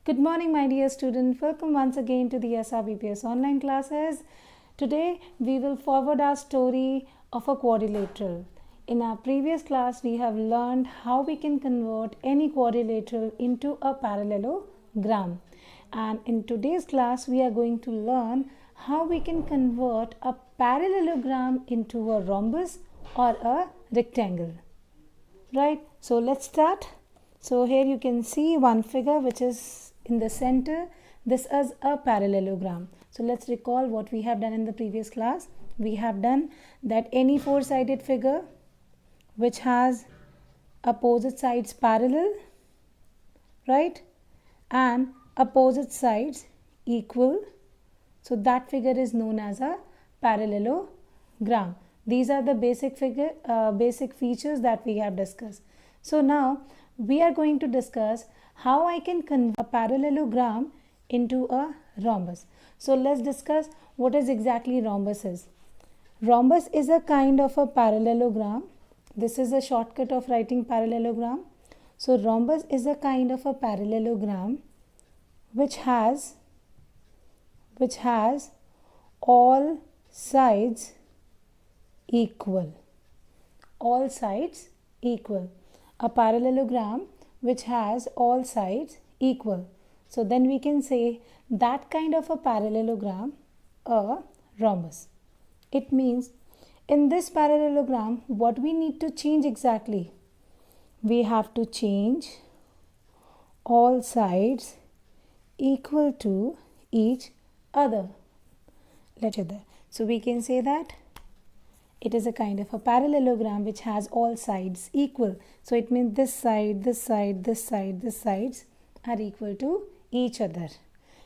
Good morning, my dear student. Welcome once again to the SRBPS online classes. Today, we will forward our story of a quadrilateral. In our previous class, we have learned how we can convert any quadrilateral into a parallelogram. And in today's class, we are going to learn how we can convert a parallelogram into a rhombus or a rectangle. Right? So, let's start. So, here you can see one figure which is in the center. This is a parallelogram. So let's recall what we have done in the previous class. We have done that any four-sided figure which has opposite sides parallel, right, and opposite sides equal, so that figure is known as a parallelogram. These are the basic features that we have discussed. So now we are going to discuss how I can convert a parallelogram into a rhombus. So let's discuss what is exactly rhombus is. Rhombus is a kind of a parallelogram. This is a shortcut of writing parallelogram. So rhombus is a kind of a parallelogram which has all sides equal. All sides equal. A parallelogram which has all sides equal. So then we can say that kind of a parallelogram a rhombus. It means in this parallelogram what we need to change exactly? We have to change all sides equal to each other. So we can say that it is a kind of a parallelogram which has all sides equal. So it means this side, this side, this side, this sides are equal to each other.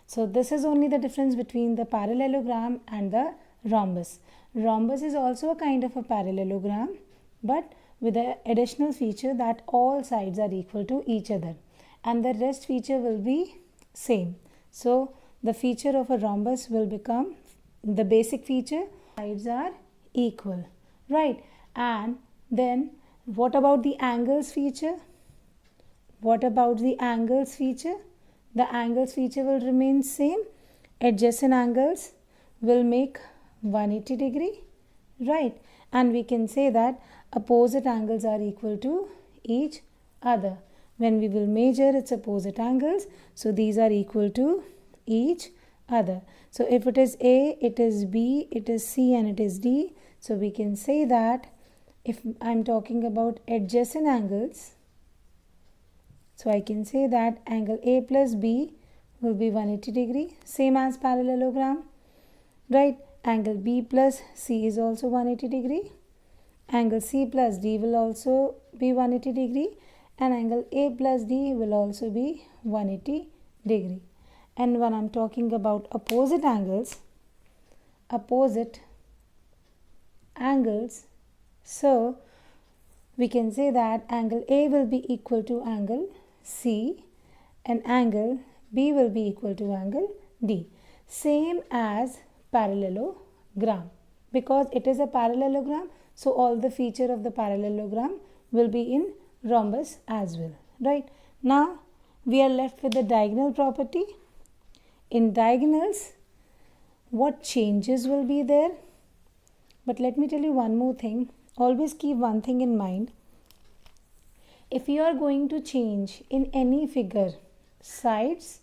So this is only the difference between the parallelogram and the rhombus. Rhombus is also a kind of a parallelogram, but with the additional feature that all sides are equal to each other, and the rest feature will be same. So the feature of a rhombus will become the basic feature, sides are equal, right? And then what about the angles feature? The angles feature will remain same. Adjacent angles will make 180 degree, right? And we can say that opposite angles are equal to each other. When we will measure its opposite angles, so these are equal to each other. So if it is A, it is B, it is C, and it is D. So we can say that if I am talking about adjacent angles, so I can say that angle A plus B will be 180 degree, same as parallelogram, right? Angle B plus C is also 180 degree. Angle C plus D will also be 180 degree, and angle A plus D will also be 180 degree. And when I'm talking about opposite angles, so we can say that angle A will be equal to angle C and angle B will be equal to angle D. Same as parallelogram. Because it is a parallelogram, so all the feature of the parallelogram will be in rhombus as well, right? Now we are left with the diagonal property. In diagonals, what changes will be there? But let me tell you one more thing. Always keep one thing in mind. If you are going to change in any figure sides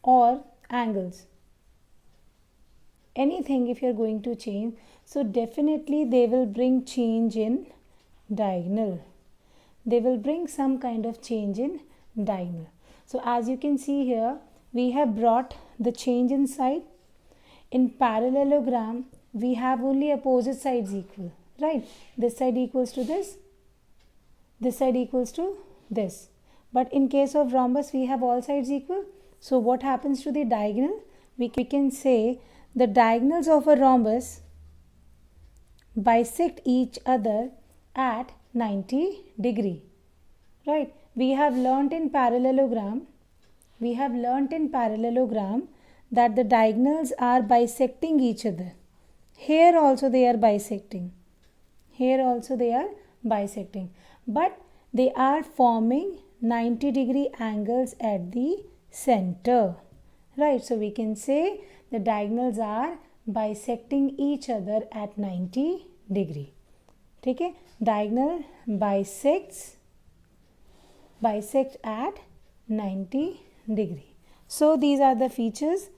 or angles, anything if you are going to change, so definitely they will bring change in diagonal. They will bring some kind of change in diagonal. So as you can see here, we have brought the change in side. In parallelogram, we have only opposite sides equal, right? This side equals to this side equals to this. But in case of rhombus, we have all sides equal. So what happens to the diagonal? We can say the diagonals of a rhombus bisect each other at 90 degree, right? We have learnt in parallelogram that the diagonals are bisecting each other. Here also they are bisecting. But they are forming 90 degree angles at the center. Right, so we can say the diagonals are bisecting each other at 90 degree. ठीक है, diagonal bisect at 90 degree. So these are the features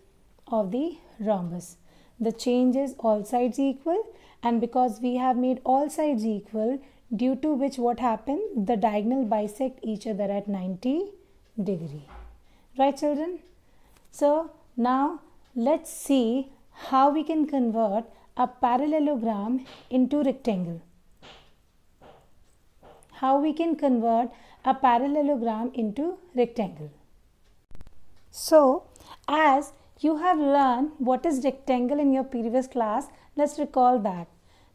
of the rhombus. The change is all sides equal, and because we have made all sides equal, due to which what happened, the diagonal bisect each other at 90 degree. Right, children? So now let's see how we can convert a parallelogram into rectangle. How we can convert a parallelogram into rectangle. So as you have learned what is rectangle in your previous class, let's recall that.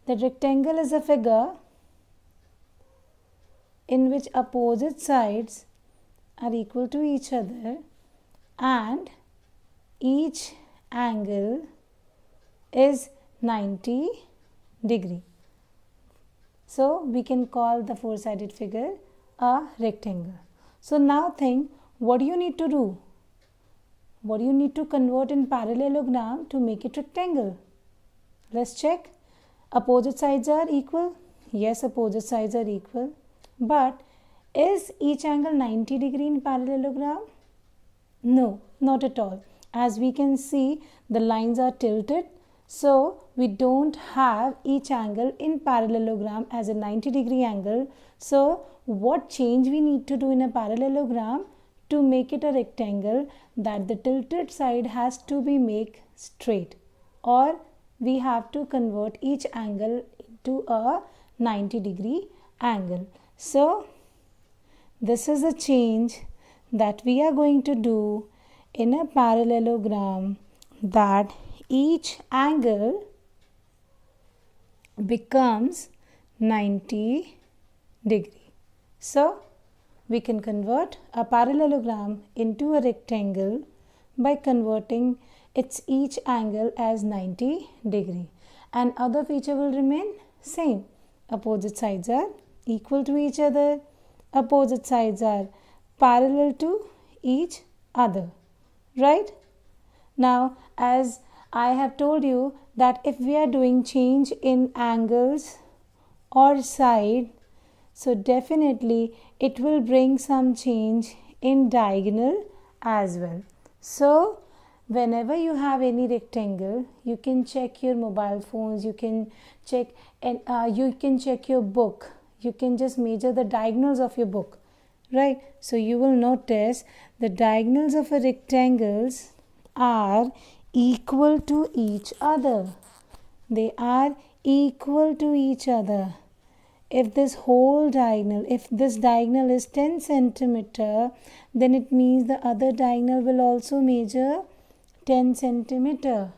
The rectangle is a figure in which opposite sides are equal to each other and each angle is 90 degree. So we can call the four-sided figure a rectangle. So now think, what do you need to do? What do you need to convert in parallelogram to make it rectangle? Let's check. Opposite sides are equal. Yes, opposite sides are equal. But is each angle 90 degree in parallelogram? No, not at all. As we can see, the lines are tilted. So we don't have each angle in parallelogram as a 90 degree angle. So what change we need to do in a parallelogram to make it a rectangle? That the tilted side has to be made straight, or we have to convert each angle into a 90 degree angle. So this is a change that we are going to do in a parallelogram, that each angle becomes 90 degree. So we can convert a parallelogram into a rectangle by converting its each angle as 90 degree, and other feature will remain same. Opposite sides are equal to each other. Opposite sides are parallel to each other. Right? Now, as I have told you that if we are doing change in angles or side, so definitely it will bring some change in diagonal as well. So whenever you have any rectangle, you can check your mobile phones, you can check your book. You can just measure the diagonals of your book, right? So you will notice the diagonals of a rectangles are equal to each other. They are equal to each other. If this diagonal is 10 centimeter, then it means the other diagonal will also measure 10 centimeter.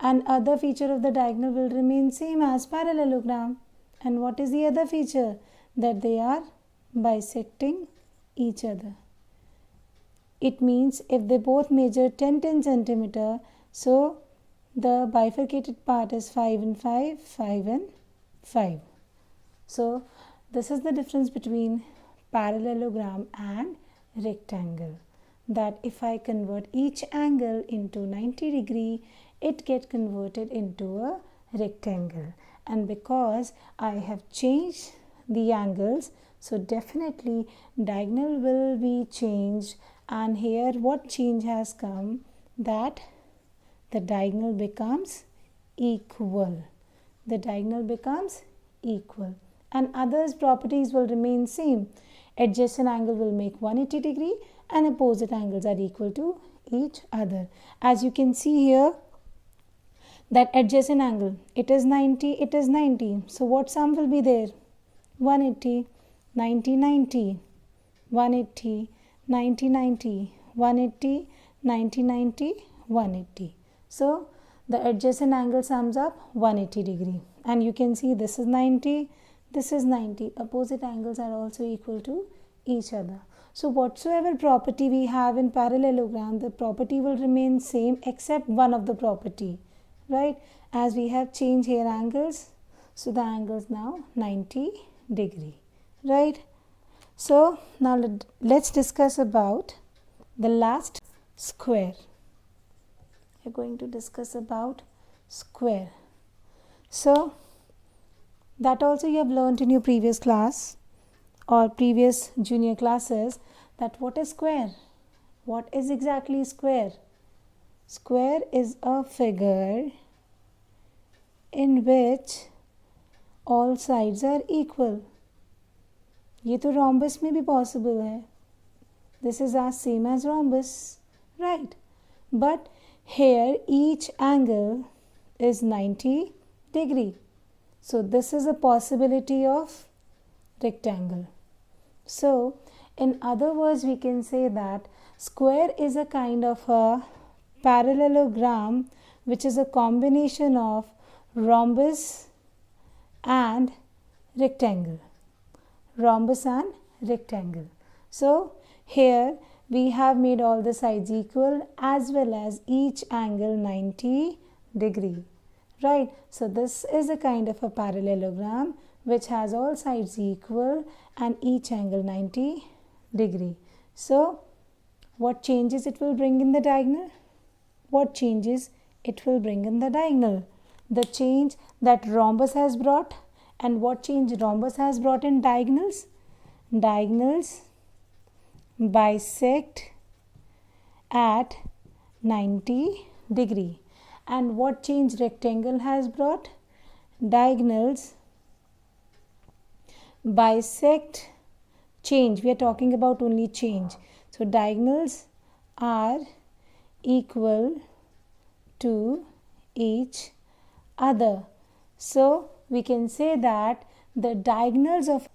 And other feature of the diagonal will remain same as parallelogram. And what is the other feature? That they are bisecting each other. It means if they both measure 10 centimeter, so the bifurcated part is 5 and 5, 5 and 5. So this is the difference between parallelogram and rectangle. That if I convert each angle into 90 degree, it gets converted into a rectangle. And because I have changed the angles, so definitely diagonal will be changed. And here what change has come? That the diagonal becomes equal. The diagonal becomes equal. And others properties will remain same. Adjacent angle will make 180 degree and opposite angles are equal to each other. As you can see here, that adjacent angle, it is 90. So what sum will be there? 180, 90, 90, 180, 90, 90, 180, 90, 90, 180. So the adjacent angle sums up 180 degree. And you can see this is 90, this is 90. Opposite angles are also equal to each other. So whatsoever property we have in parallelogram, the property will remain same except one of the property. Right? As we have changed here angles, so the angle is now 90 degree. Right? So now let's discuss about The last, square. We're going to discuss about square. So that also you have learned in your previous class or previous junior classes, that what is square? What is exactly square? Square is a figure in which all sides are equal. ये तो rhombus में भी possible है. This is as same as rhombus, right? But here each angle is 90 degree. So this is a possibility of rectangle. So in other words, we can say that square is a kind of a parallelogram which is a combination of rhombus and rectangle. Rhombus and rectangle. So here we have made all the sides equal as well as each angle 90 degree. Right? So this is a kind of a parallelogram which has all sides equal and each angle 90 degree. So what changes it will bring in the diagonal? What changes it will bring in the diagonal? The change that rhombus has brought. And what change rhombus has brought in diagonals? Diagonals bisect at 90 degree. And what change rectangle has brought? Diagonals bisect change. We are talking about only change. So diagonals are equal to each other. So we can say that the diagonals of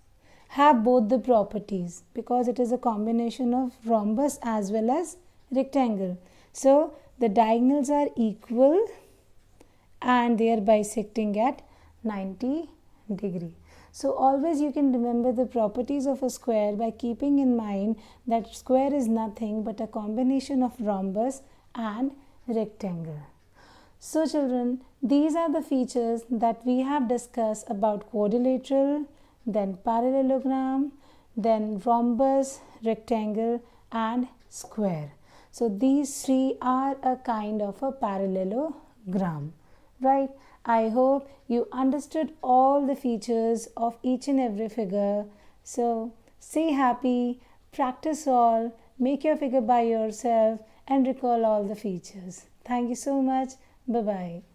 have both the properties because it is a combination of rhombus as well as rectangle. So the diagonals are equal and they are bisecting at 90 degree. So always you can remember the properties of a square by keeping in mind that square is nothing but a combination of rhombus and rectangle. So children, these are the features that we have discussed about quadrilateral, then parallelogram, then rhombus, rectangle and square. So these three are a kind of a parallelogram, right? I hope you understood all the features of each and every figure. So stay happy, practice all, make your figure by yourself and recall all the features. Thank you so much. Bye-bye.